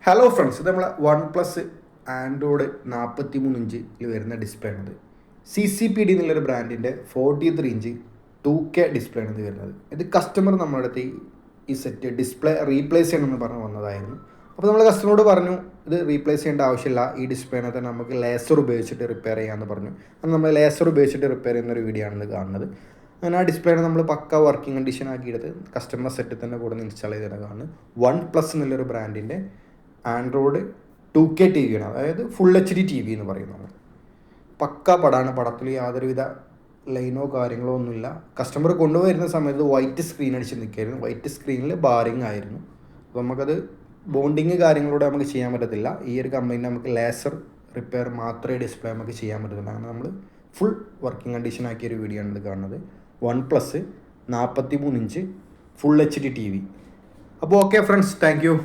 Hello friends, ഇത് നമ്മളെ OnePlus Android 43 ഇഞ്ചിൽ വരുന്ന ഡിസ്പ്ലേ ആണിത്. CCPD എന്നുള്ളൊരു ബ്രാൻഡിൻ്റെ 43 ഇഞ്ച് 2K ഡിസ്പ്ലേ ആണ് ഇത് വരുന്നത്. ഇത് കസ്റ്റമർ നമ്മുടെ അടുത്ത് ഈ സെറ്റ് ഡിസ്പ്ലേ റീപ്ലേസ് ചെയ്യണമെന്ന് പറഞ്ഞ് വന്നതായിരുന്നു. അപ്പോൾ നമ്മൾ കസ്റ്റമറോട് പറഞ്ഞു ഇത് റീപ്ലേസ് ചെയ്യേണ്ട ആവശ്യമില്ല, ഈ ഡിസ്പ്ലേനെ തന്നെ നമുക്ക് ലേസർ ഉപയോഗിച്ചിട്ട് റിപ്പയർ ചെയ്യാമെന്ന് പറഞ്ഞു. അത് നമ്മൾ ലേസർ ഉപയോഗിച്ചിട്ട് റിപ്പയർ ചെയ്യുന്നൊരു വീഡിയോ ആണ് കാണുന്നത്. അങ്ങനെ ആ ഡിസ്പ്ലേനെ നമ്മൾ പക്ക വർക്കിംഗ് കണ്ടീഷൻ ആക്കിയെടുത്ത് കസ്റ്റമർ സെറ്റിൽ തന്നെ കൂടെ ഇൻസ്റ്റാൾ ചെയ്തതാണ് കാണുന്നത്. OnePlus എന്നുള്ളൊരു ബ്രാൻഡിൻ്റെ ആൻഡ്രോയിഡ് 2K TV ആണ്, അതായത് ഫുൾ HD TV എന്ന് പറയുന്നത്. പക്ക പടമാണ്, പടത്തിൽ യാതൊരുവിധ ലൈനോ കാര്യങ്ങളോ ഒന്നുമില്ല. കസ്റ്റമർ കൊണ്ടുവരുന്ന സമയത്ത് വൈറ്റ് സ്ക്രീൻ അടിച്ച് നിൽക്കുകയായിരുന്നു. വൈറ്റ് സ്ക്രീനിൽ ബാറിങ് ആയിരുന്നു. അപ്പോൾ നമുക്കത് ബോണ്ടിങ് കാര്യങ്ങളോട് നമുക്ക് ചെയ്യാൻ പറ്റത്തില്ല. ഈ ഒരു കമ്പനിയിൽ നമുക്ക് ലേസർ റിപ്പയർ മാത്രമേ ഡിസ്പ്ലേ നമുക്ക് ചെയ്യാൻ പറ്റത്തില്ല. അങ്ങനെ നമ്മൾ ഫുൾ വർക്കിംഗ് കണ്ടീഷൻ ആക്കിയൊരു വീഡിയോ ആണ് ഇത് കാണുന്നത്. OnePlus 43 inch full HD TV. അപ്പോൾ ഓക്കെ ഫ്രണ്ട്സ്, താങ്ക് യു.